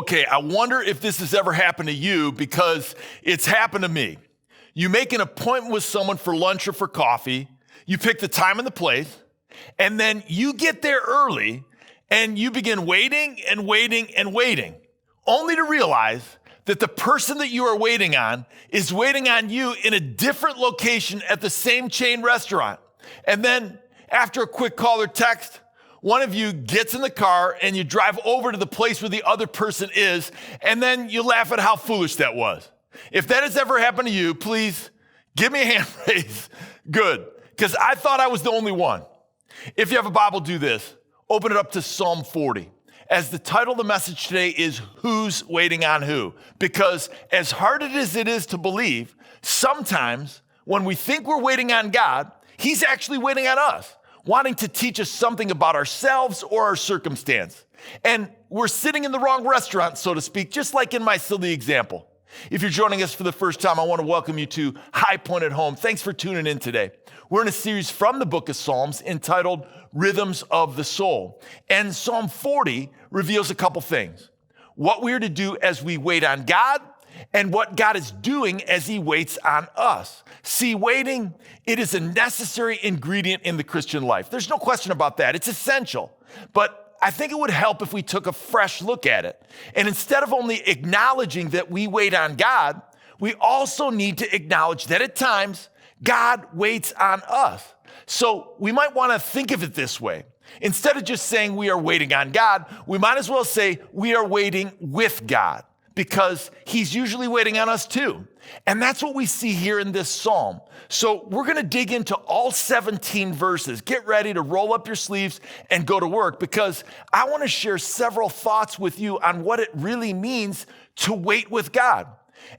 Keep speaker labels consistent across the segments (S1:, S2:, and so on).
S1: Okay, I wonder if this has ever happened to you because it's happened to me. You make an appointment with someone for lunch or for coffee, you pick the time and the place, and then you get there early and you begin waiting and waiting and waiting, only to realize that the person that you are waiting on is waiting on you in a different location at the same chain restaurant. And then after a quick call or text, one of you gets in the car and you drive over to the place where the other person is, and then you laugh at how foolish that was. If that has ever happened to you, please give me a hand raise. Good, because I thought I was the only one. If you have a Bible, do this. Open it up to Psalm 40. As the title of the message today is Who's Waiting on Who? Because as hard as it is to believe, sometimes when we think we're waiting on God, He's actually waiting on us, wanting to teach us something about ourselves or our circumstance. And we're sitting in the wrong restaurant, so to speak, just like in my silly example. If you're joining us for the first time, I want to welcome you to Highpoint at Home. Thanks for tuning in today. We're in a series from the book of Psalms entitled Rhythms of the Soul. And Psalm 40 reveals a couple things. What we're to do as we wait on God and what God is doing as He waits on us. See, waiting, it is a necessary ingredient in the Christian life. There's no question about that. It's essential. But I think it would help if we took a fresh look at it. And instead of only acknowledging that we wait on God, we also need to acknowledge that at times, God waits on us. So we might want to think of it this way. Instead of just saying we are waiting on God, we might as well say we are waiting with God, because He's usually waiting on us too. And that's what we see here in this psalm. So we're going to dig into all 17 verses. Get ready to roll up your sleeves and go to work, because I want to share several thoughts with you on what it really means to wait with God.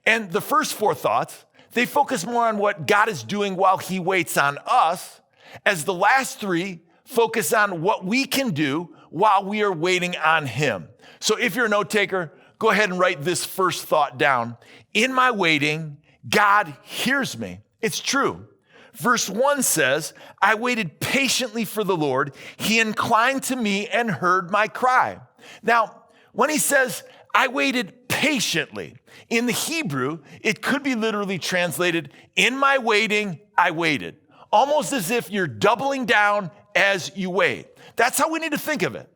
S1: And the first 4 thoughts, they focus more on what God is doing while He waits on us, as the last 3 focus on what we can do while we are waiting on Him. So if you're a note taker, go ahead and write this first thought down. In my waiting, God hears me. It's true. Verse 1 says, I waited patiently for the Lord. He inclined to me and heard my cry. Now, when he says, I waited patiently, in the Hebrew, it could be literally translated, in my waiting, I waited. Almost as if you're doubling down as you wait. That's how we need to think of it.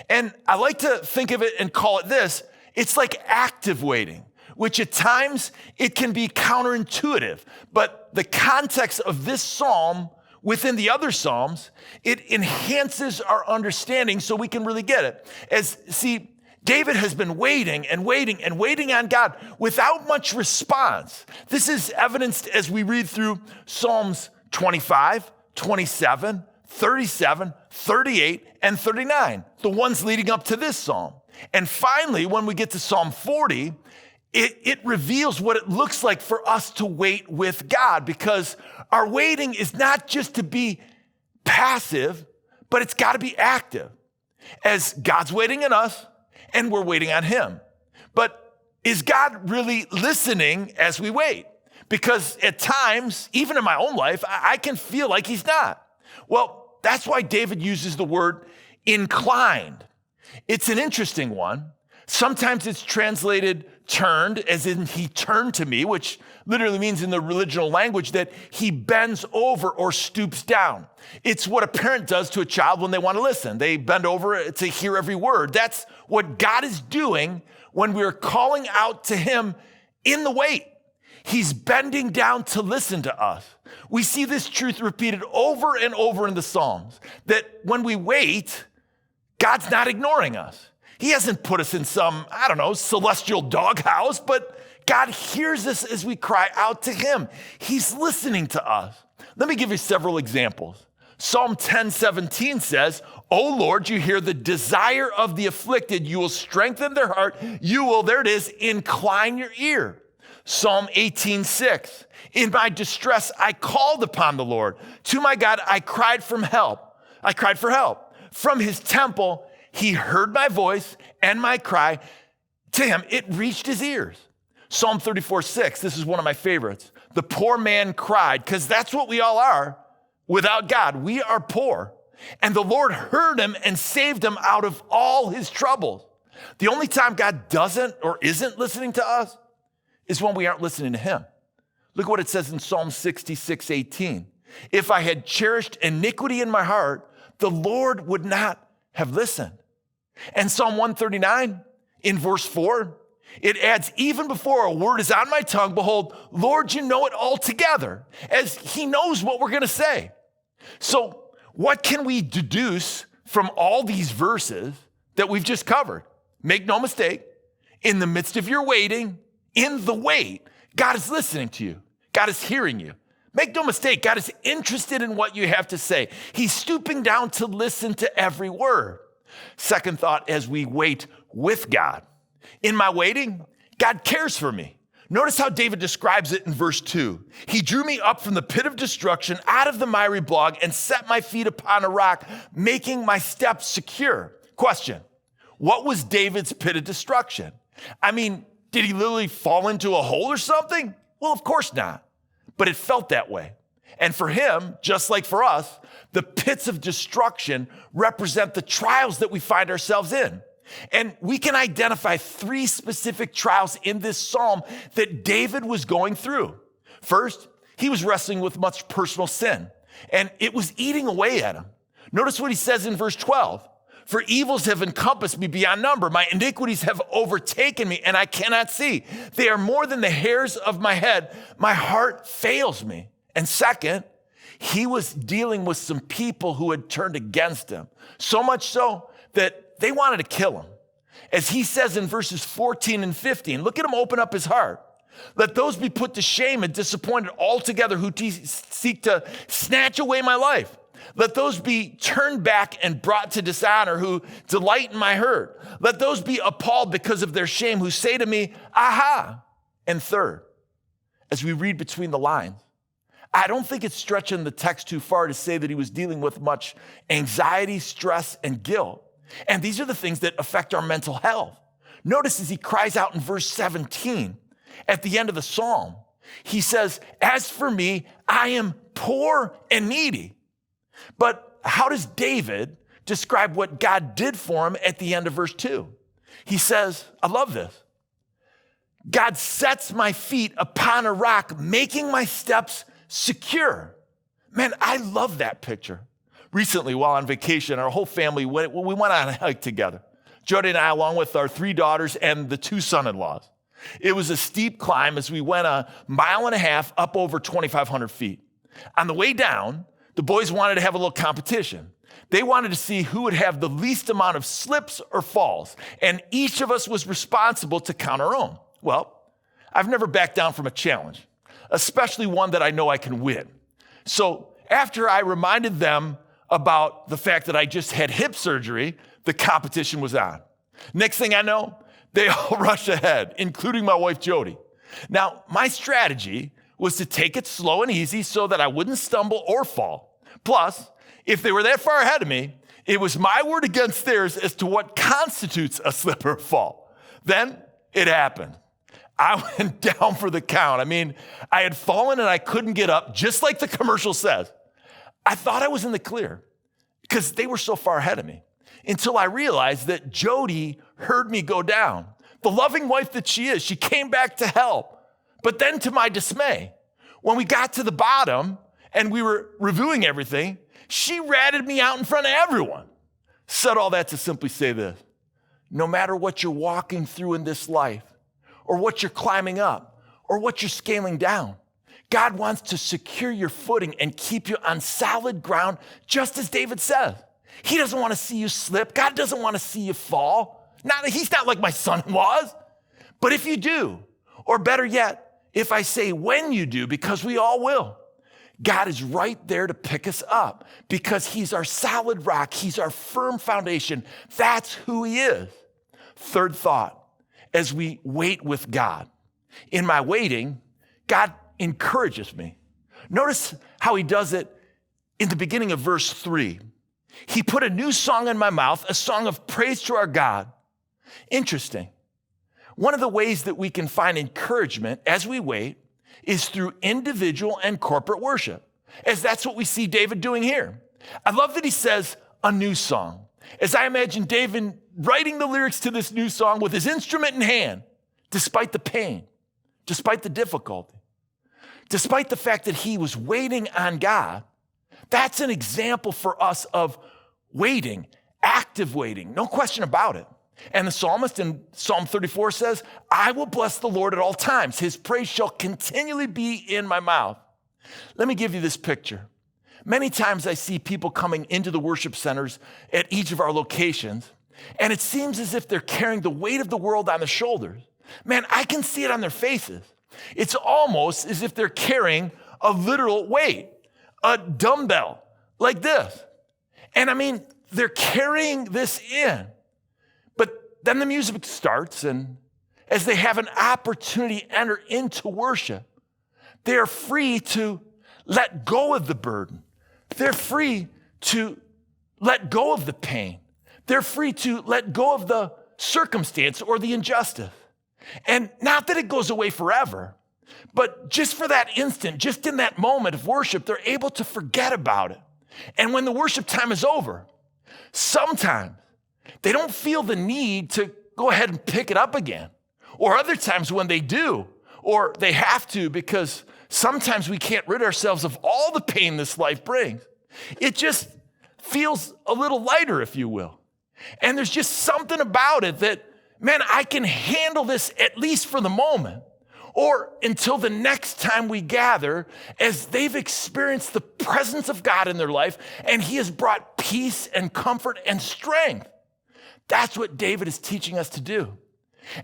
S1: And I like to think of it and call it this. It's like active waiting, which at times it can be counterintuitive. But the context of this psalm within the other psalms, it enhances our understanding so we can really get it. David has been waiting and waiting and waiting on God without much response. This is evidenced as we read through Psalms 25, 27, 37, 38, and 39, the ones leading up to this psalm. And finally, when we get to Psalm 40, it reveals what it looks like for us to wait with God, because our waiting is not just to be passive, but it's got to be active, as God's waiting on us and we're waiting on Him. But is God really listening as we wait? Because at times, even in my own life, I can feel like He's not. Well, that's why David uses the word inclined. It's an interesting one. Sometimes it's translated turned, as in He turned to me, which literally means in the original language that He bends over or stoops down. It's what a parent does to a child when they want to listen. They bend over to hear every word. That's what God is doing when we're calling out to Him in the wait. He's bending down to listen to us. We see this truth repeated over and over in the Psalms, that when we wait, God's not ignoring us. He hasn't put us in some, celestial doghouse, but God hears us as we cry out to Him. He's listening to us. Let me give you several examples. Psalm 10:17 says, O Lord, you hear the desire of the afflicted. You will strengthen their heart. You will, there it is, incline your ear. Psalm 18:6, in my distress, I called upon the Lord. To my God, I cried for help. From His temple, He heard my voice and my cry. To Him, it reached His ears. Psalm 34:6, this is one of my favorites. The poor man cried, because that's what we all are without God. We are poor. And the Lord heard him and saved him out of all his troubles. The only time God doesn't or isn't listening to us is when we aren't listening to him. Look what it says in Psalm 66:18. If I had cherished iniquity in my heart, the Lord would not have listened. And Psalm 139 in verse 4, it adds, even before a word is on my tongue, behold, Lord, you know it altogether, as he knows what we're going to say. So what can we deduce from all these verses that we've just covered? Make no mistake, in the midst of your waiting, in the wait, God is listening to you. God is hearing you. Make no mistake, God is interested in what you have to say. He's stooping down to listen to every word. Second thought, as we wait with God. In my waiting, God cares for me. Notice how David describes it in verse 2. He drew me up from the pit of destruction, out of the miry bog, and set my feet upon a rock, making my steps secure. Question, what was David's pit of destruction? I mean, did he literally fall into a hole or something? Well, of course not. But it felt that way. And for him, just like for us, the pits of destruction represent the trials that we find ourselves in. And we can identify 3 specific trials in this psalm that David was going through. First, he was wrestling with much personal sin, and it was eating away at him. Notice what he says in verse 12. For evils have encompassed me beyond number. My iniquities have overtaken me, and I cannot see. They are more than the hairs of my head. My heart fails me. And second, he was dealing with some people who had turned against him, so much so that they wanted to kill him. As he says in verses 14 and 15, look at him open up his heart. Let those be put to shame and disappointed altogether who seek to snatch away my life. Let those be turned back and brought to dishonor who delight in my hurt. Let those be appalled because of their shame who say to me, aha. And third, as we read between the lines, I don't think it's stretching the text too far to say that he was dealing with much anxiety, stress, and guilt. And these are the things that affect our mental health. Notice as he cries out in verse 17, at the end of the psalm, he says, as for me, I am poor and needy. But how does David describe what God did for him at the end of verse 2? He says, I love this. God sets my feet upon a rock, making my steps secure. Man, I love that picture. Recently, while on vacation, our whole family, we went on a hike together. Jody and I, along with our 3 daughters and the 2 son-in-laws. It was a steep climb as we went a mile and a half up over 2,500 feet. On the way down, the boys wanted to have a little competition. They wanted to see who would have the least amount of slips or falls, and each of us was responsible to count our own. Well, I've never backed down from a challenge, especially one that I know I can win. So after I reminded them about the fact that I just had hip surgery, the competition was on. Next thing I know, they all rush ahead, including my wife, Jody. Now, my strategy was to take it slow and easy so that I wouldn't stumble or fall. Plus, if they were that far ahead of me, it was my word against theirs as to what constitutes a slip or fall. Then it happened. I went down for the count. I mean, I had fallen and I couldn't get up, just like the commercial says. I thought I was in the clear because they were so far ahead of me until I realized that Jody heard me go down. The loving wife that she is, she came back to help. But then to my dismay, when we got to the bottom and we were reviewing everything, she ratted me out in front of everyone. Said all that to simply say this: no matter what you're walking through in this life, or what you're climbing up, or what you're scaling down, God wants to secure your footing and keep you on solid ground, just as David says. He doesn't want to see you slip. God doesn't want to see you fall. He's not like my son-in-laws. But if you do, or better yet, if I say when you do, because we all will, God is right there to pick us up because he's our solid rock. He's our firm foundation. That's who he is. Third thought, as we wait with God. In my waiting, God encourages me. Notice how he does it in the beginning of verse 3. He put a new song in my mouth, a song of praise to our God. Interesting. One of the ways that we can find encouragement as we wait is through individual and corporate worship, as that's what we see David doing here. I love that he says a new song. as I imagine David writing the lyrics to this new song with his instrument in hand, despite the pain, despite the difficulty, despite the fact that he was waiting on God, that's an example for us of waiting, active waiting, no question about it. And the psalmist in Psalm 34 says, I will bless the Lord at all times. His praise shall continually be in my mouth. Let me give you this picture. Many times I see people coming into the worship centers at each of our locations, and it seems as if they're carrying the weight of the world on their shoulders. Man, I can see it on their faces. It's almost as if they're carrying a literal weight, a dumbbell like this. And I mean, they're carrying this in. But then the music starts, and as they have an opportunity to enter into worship, they are free to let go of the burden. They're free to let go of the pain. They're free to let go of the circumstance or the injustice. And not that it goes away forever, but just for that instant, just in that moment of worship, they're able to forget about it. And when the worship time is over, sometimes they don't feel the need to go ahead and pick it up again. Or other times when they do, or they have to, because sometimes we can't rid ourselves of all the pain this life brings. It just feels a little lighter, if you will. And there's just something about it that, man, I can handle this at least for the moment, or until the next time we gather, as they've experienced the presence of God in their life, and he has brought peace and comfort and strength. That's what David is teaching us to do.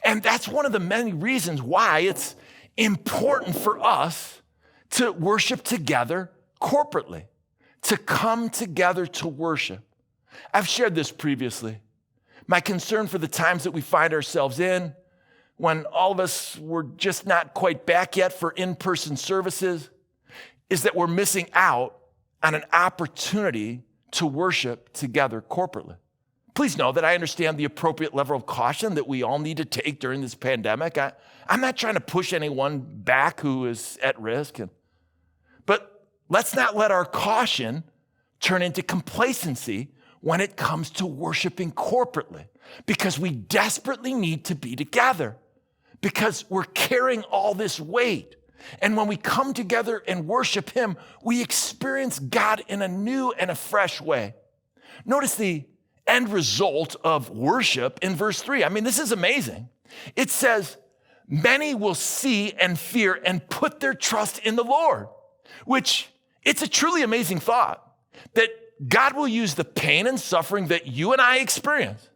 S1: And that's one of the many reasons why it's important for us to worship together corporately, to come together to worship. I've shared this previously. My concern for the times that we find ourselves in, when all of us were just not quite back yet for in-person services, is that we're missing out on an opportunity to worship together corporately. Please know that I understand the appropriate level of caution that we all need to take during this pandemic. I'm not trying to push anyone back who is at risk. But let's not let our caution turn into complacency when it comes to worshiping corporately, because we desperately need to be together, because we're carrying all this weight. And when we come together and worship him, we experience God in a new and a fresh way. Notice the end result of worship in verse 3. I mean, this is amazing. It says, many will see and fear and put their trust in the Lord, which it's a truly amazing thought that God will use the pain and suffering that you and I experience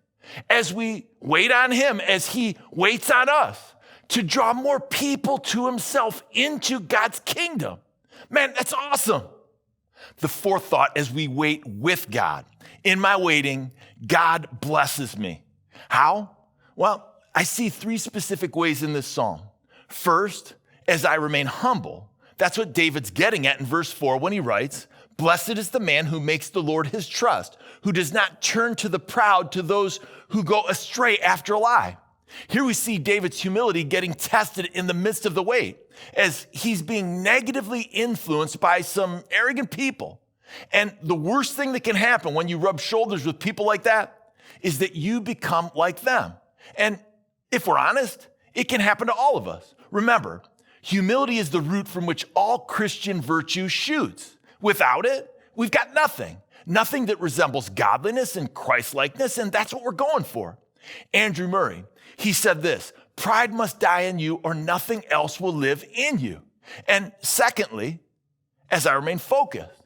S1: as we wait on him, as he waits on us, to draw more people to himself into God's kingdom. Man, that's awesome. The fourth thought, as we wait with God. In my waiting, God blesses me. How? Well, I see three specific ways in this psalm. First, as I remain humble. That's what David's getting at in verse 4 when he writes, blessed is the man who makes the Lord his trust, who does not turn to the proud, to those who go astray after a lie. Here we see David's humility getting tested in the midst of the wait, as he's being negatively influenced by some arrogant people. And the worst thing that can happen when you rub shoulders with people like that is that you become like them. And if we're honest, it can happen to all of us. Remember, humility is the root from which all Christian virtue shoots. Without it, we've got nothing. Nothing that resembles godliness and Christ-likeness, and that's what we're going for. Andrew Murray, he said this, pride must die in you or nothing else will live in you. And secondly, as I remain focused,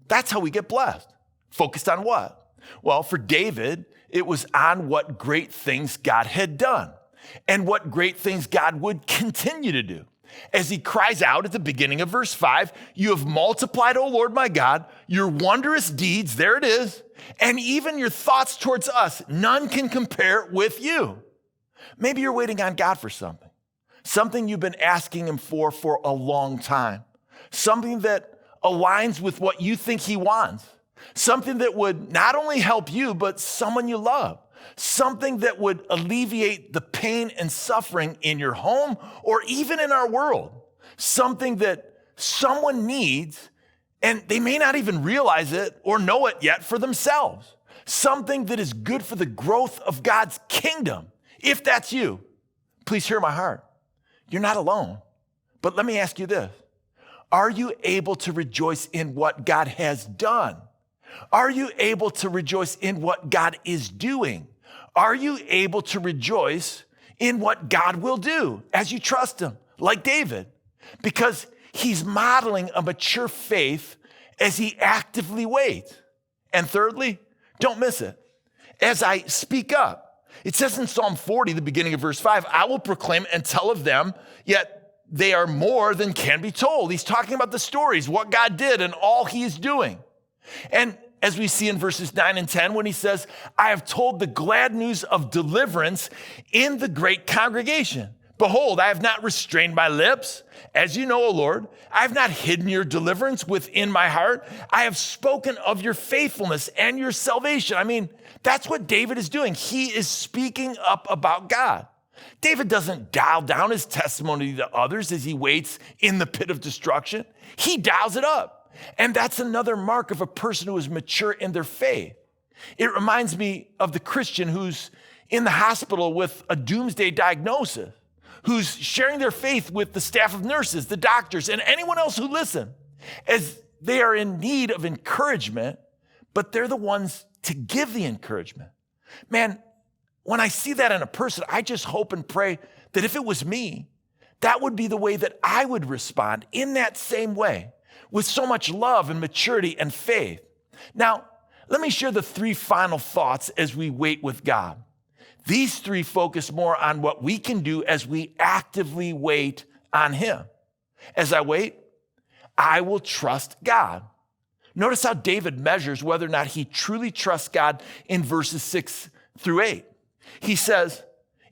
S1: that's how we get blessed. Focused on what? Well, for David, it was on what great things God had done and what great things God would continue to do. As he cries out at the beginning of verse 5, you have multiplied, O Lord my God, your wondrous deeds, there it is, and even your thoughts towards us, none can compare with you. Maybe you're waiting on God for something you've been asking him for a long time, something that aligns with what you think he wants, something that would not only help you, but someone you love, something that would alleviate the pain and suffering in your home or even in our world, something that someone needs and they may not even realize it or know it yet for themselves, something that is good for the growth of God's kingdom. If that's you, please hear my heart. You're not alone. But let me ask you this. Are you able to rejoice in what God has done? Are you able to rejoice in what God is doing? Are you able to rejoice in what God will do as you trust him, like David? Because he's modeling a mature faith as he actively waits. And thirdly, don't miss it. As I speak up, it says in Psalm 40, the beginning of verse 5, I will proclaim and tell of them, yet they are more than can be told. He's talking about the stories, what God did and all he is doing. And as we see in verses 9 and 10, when he says, I have told the glad news of deliverance in the great congregation. Behold, I have not restrained my lips. As you know, O Lord, I have not hidden your deliverance within my heart. I have spoken of your faithfulness and your salvation. I mean, that's what David is doing. He is speaking up about God. David doesn't dial down his testimony to others as he waits in the pit of destruction. He dials it up. And that's another mark of a person who is mature in their faith. It reminds me of the Christian who's in the hospital with a doomsday diagnosis, who's sharing their faith with the staff of nurses, the doctors, and anyone else who listen, as they are in need of encouragement, but they're the ones to give the encouragement. Man, when I see that in a person, I just hope and pray that if it was me, that would be the way that I would respond in that same way, with so much love and maturity and faith. Now, let me share the three final thoughts as we wait with God. These three focus more on what we can do as we actively wait on him. As I wait, I will trust God. Notice how David measures whether or not he truly trusts God in verses 6 through 8. He says,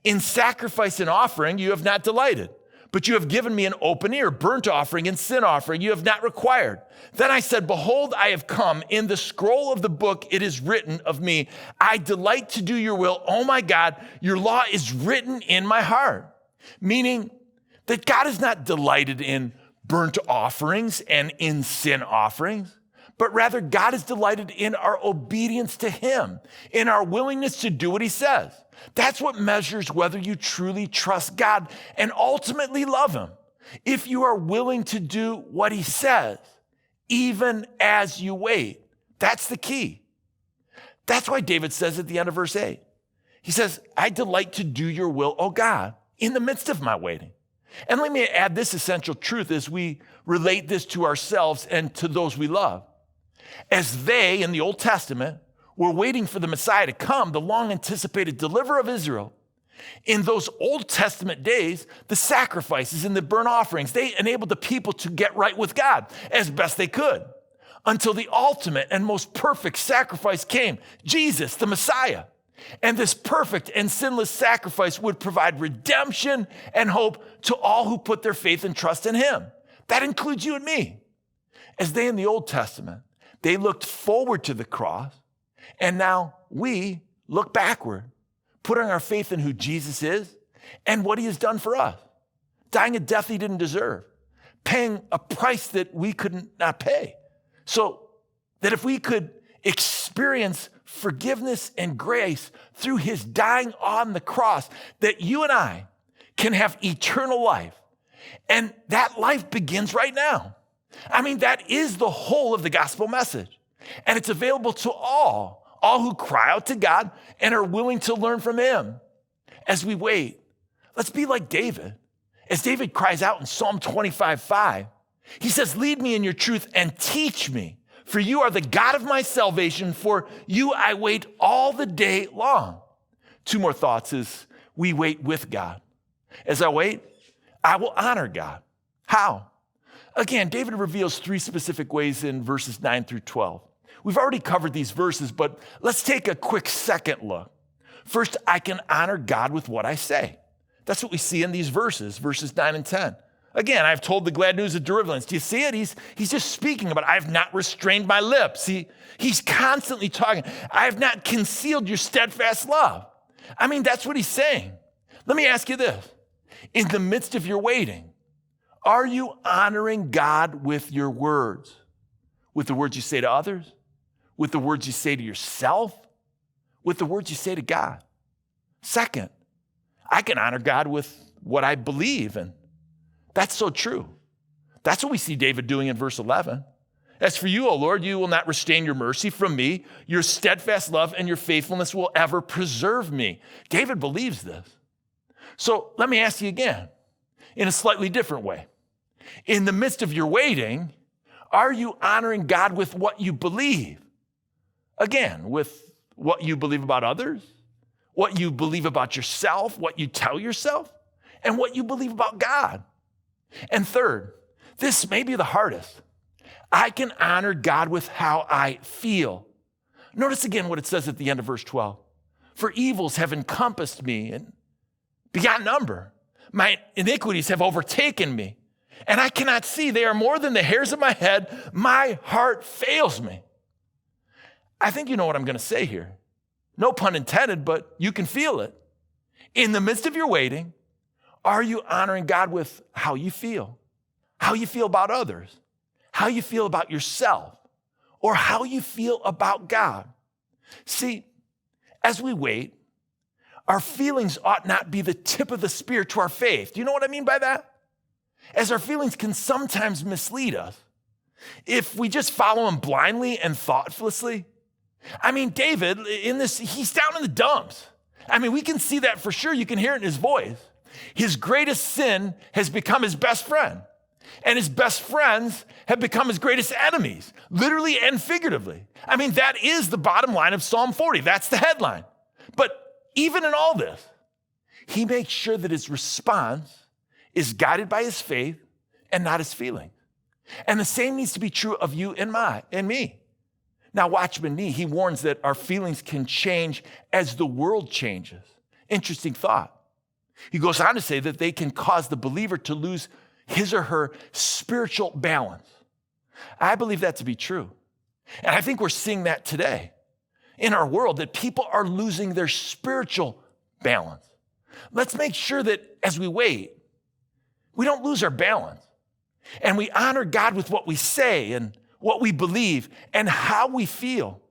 S1: in sacrifice and offering, you have not delighted, but you have given me an open ear, burnt offering and sin offering you have not required. Then I said, behold, I have come. In the scroll of the book, it is written of me, I delight to do your will. Oh my God, your law is written in my heart. Meaning that God is not delighted in burnt offerings and in sin offerings, but rather God is delighted in our obedience to him, in our willingness to do what he says. That's what measures whether you truly trust God and ultimately love him. If you are willing to do what he says, even as you wait, that's the key. That's why David says at the end of verse 8, he says, I delight to do your will, O God, in the midst of my waiting. And let me add this essential truth as we relate this to ourselves and to those we love. As they, in the Old Testament, were waiting for the Messiah to come, the long-anticipated deliverer of Israel, in those Old Testament days, the sacrifices and the burnt offerings, they enabled the people to get right with God as best they could until the ultimate and most perfect sacrifice came, Jesus, the Messiah. And this perfect and sinless sacrifice would provide redemption and hope to all who put their faith and trust in him. That includes you and me. As they in the Old Testament, they looked forward to the cross, and now we look backward, putting our faith in who Jesus is and what he has done for us, dying a death he didn't deserve, paying a price that we could not pay, so that if we could experience forgiveness and grace through his dying on the cross, that you and I can have eternal life. And that life begins right now. I mean, that is the whole of the gospel message. And it's available to all who cry out to God and are willing to learn from him. As we wait, let's be like David. As David cries out in Psalm 25:5, he says, lead me in your truth and teach me, for you are the God of my salvation. For you I wait all the day long. Two more thoughts as we wait with God. As I wait, I will honor God. How? Again, David reveals three specific ways in verses 9 through 12. We've already covered these verses, but let's take a quick second look. First, I can honor God with what I say. That's what we see in these verses 9 and 10. Again, I've told the glad news of deliverance. Do you see it? He's just speaking about, I have not restrained my lips. He's constantly talking. I have not concealed your steadfast love. I mean, that's what he's saying. Let me ask you this. In the midst of your waiting, are you honoring God with your words? With the words you say to others? With the words you say to yourself? with the words you say to God. Second, I can honor God with what I believe, and that's so true. That's what we see David doing in verse 11. As for you, O Lord, you will not restrain your mercy from me. Your steadfast love and your faithfulness will ever preserve me. David believes this. So let me ask you again, in a slightly different way. In the midst of your waiting, are you honoring God with what you believe? Again, with what you believe about others, what you believe about yourself, what you tell yourself, and what you believe about God. And third, this may be the hardest. I can honor God with how I feel. Notice again what it says at the end of verse 12. For evils have encompassed me and beyond number. My iniquities have overtaken me, and I cannot see. They are more than the hairs of my head. My heart fails me. I think you know what I'm going to say here. No pun intended, but you can feel it. In the midst of your waiting, are you honoring God with how you feel? How you feel about others? How you feel about yourself? Or how you feel about God? See, as we wait, our feelings ought not be the tip of the spear to our faith. Do you know what I mean by that? As our feelings can sometimes mislead us. If we just follow them blindly and thoughtlessly. I mean, David, in this, he's down in the dumps. I mean, we can see that for sure. You can hear it in his voice. His greatest sin has become his best friend. And his best friends have become his greatest enemies, literally and figuratively. I mean, that is the bottom line of Psalm 40. That's the headline. But even in all this, he makes sure that his response is guided by his faith and not his feelings. And the same needs to be true of you and me. Now, watchman Nee, he warns that our feelings can change as the world changes. Interesting thought. He goes on to say that they can cause the believer to lose his or her spiritual balance. I believe that to be true. And I think we're seeing that today in our world, that people are losing their spiritual balance. Let's make sure that as we wait, we don't lose our balance. And we honor God with what we say and what we believe and how we feel.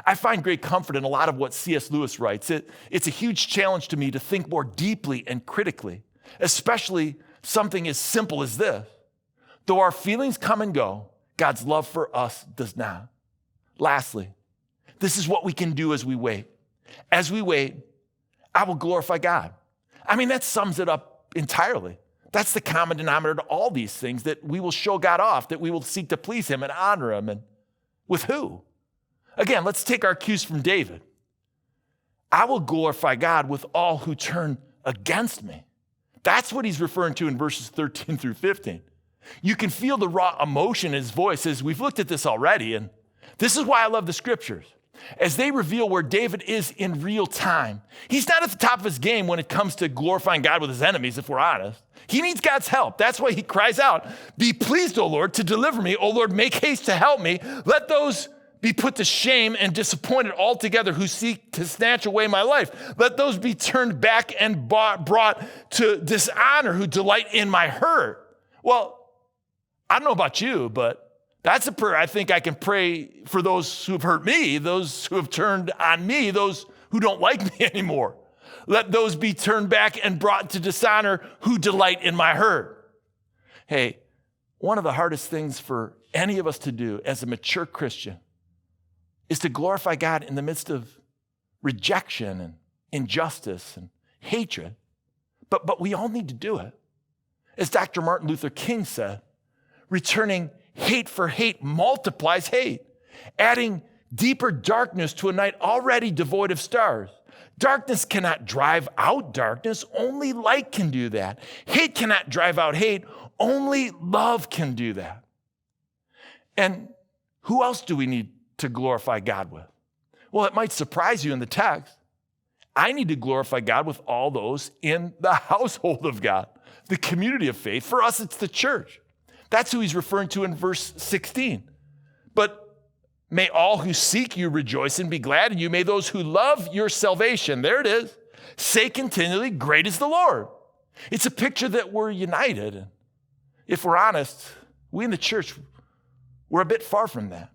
S1: I find great comfort in a lot of what C.S. Lewis writes. It's a huge challenge to me to think more deeply and critically, especially something as simple as this. Though our feelings come and go, God's love for us does not. Lastly, this is what we can do as we wait. As we wait, I will glorify God. I mean, that sums it up entirely. That's the common denominator to all these things, that we will show God off, that we will seek to please him and honor him. And with who? Again, let's take our cues from David. I will glorify God with all who turn against me. That's what he's referring to in verses 13 through 15. You can feel the raw emotion in his voice as we've looked at this already. And this is why I love the scriptures, as they reveal where David is in real time. He's not at the top of his game when it comes to glorifying God with his enemies, if we're honest. He needs God's help. That's why he cries out, be pleased, O Lord, to deliver me. O Lord, make haste to help me. Let those be put to shame and disappointed altogether who seek to snatch away my life. Let those be turned back and brought to dishonor who delight in my hurt. Well, I don't know about you, but that's a prayer I think I can pray for those who have hurt me, those who have turned on me, those who don't like me anymore. Let those be turned back and brought to dishonor who delight in my hurt. Hey, one of the hardest things for any of us to do as a mature Christian is to glorify God in the midst of rejection and injustice and hatred. But we all need to do it. As Dr. Martin Luther King said, returning hate for hate multiplies hate, adding deeper darkness to a night already devoid of stars. Darkness cannot drive out darkness. Only light can do that. Hate cannot drive out hate. Only love can do that. And who else do we need to glorify God with? Well, it might surprise you in the text. I need to glorify God with all those in the household of God, the community of faith. For us, it's the church. That's who he's referring to in verse 16. But may all who seek you rejoice and be glad in you. May those who love your salvation, there it is, say continually, great is the Lord. It's a picture that we're united. And if we're honest, we in the church, we're a bit far from that.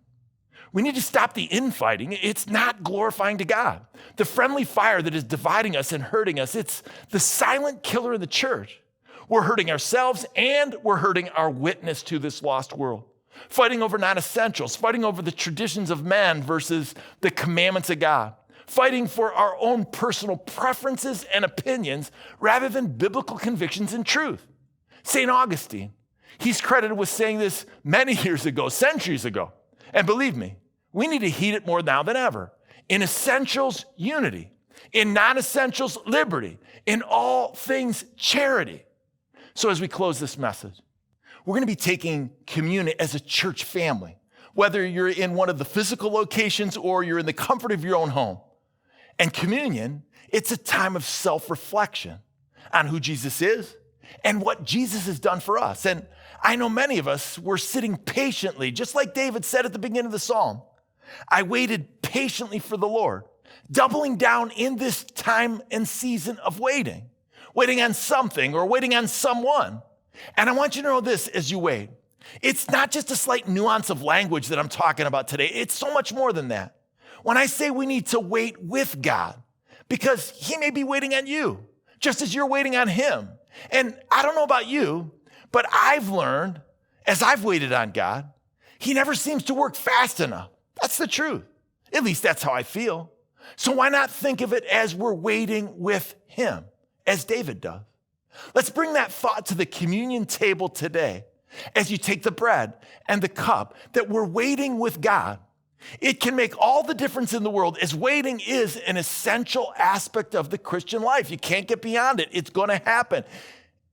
S1: We need to stop the infighting. It's not glorifying to God. The friendly fire that is dividing us and hurting us, it's the silent killer in the church. We're hurting ourselves and we're hurting our witness to this lost world. Fighting over non-essentials, fighting over the traditions of man versus the commandments of God. Fighting for our own personal preferences and opinions rather than biblical convictions and truth. St. Augustine, he's credited with saying this many years ago, centuries ago. And believe me, we need to heed it more now than ever. In essentials, unity. In non-essentials, liberty. In all things, charity. So as we close this message, we're going to be taking communion as a church family, whether you're in one of the physical locations or you're in the comfort of your own home. And communion, it's a time of self-reflection on who Jesus is and what Jesus has done for us. And I know many of us were sitting patiently, just like David said at the beginning of the psalm. I waited patiently for the Lord, doubling down in this time and season of waiting on something or waiting on someone. And I want you to know this as you wait. It's not just a slight nuance of language that I'm talking about today. It's so much more than that. When I say we need to wait with God, because he may be waiting on you, just as you're waiting on him. And I don't know about you, but I've learned, as I've waited on God, he never seems to work fast enough. That's the truth. At least that's how I feel. So why not think of it as we're waiting with him, as David does? Let's bring that thought to the communion table today as you take the bread and the cup, that we're waiting with God. It can make all the difference in the world, as waiting is an essential aspect of the Christian life. You can't get beyond it. It's going to happen.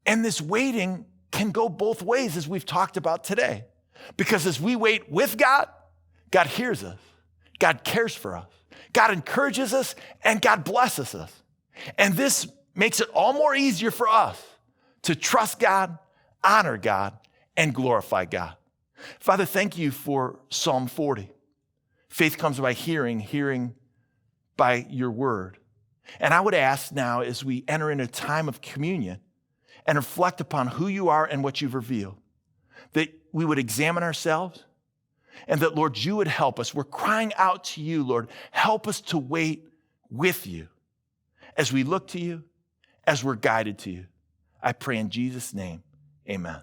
S1: And this waiting can go both ways, as we've talked about today. Because as we wait with God, God hears us. God cares for us. God encourages us, and God blesses us. And this makes it all more easier for us to trust God, honor God, and glorify God. Father, thank you for Psalm 40. Faith comes by hearing, hearing by your word. And I would ask now, as we enter into a time of communion and reflect upon who you are and what you've revealed, that we would examine ourselves and that, Lord, you would help us. We're crying out to you, Lord. Help us to wait with you as we look to you, as we're guided to you. I pray in Jesus' name, amen.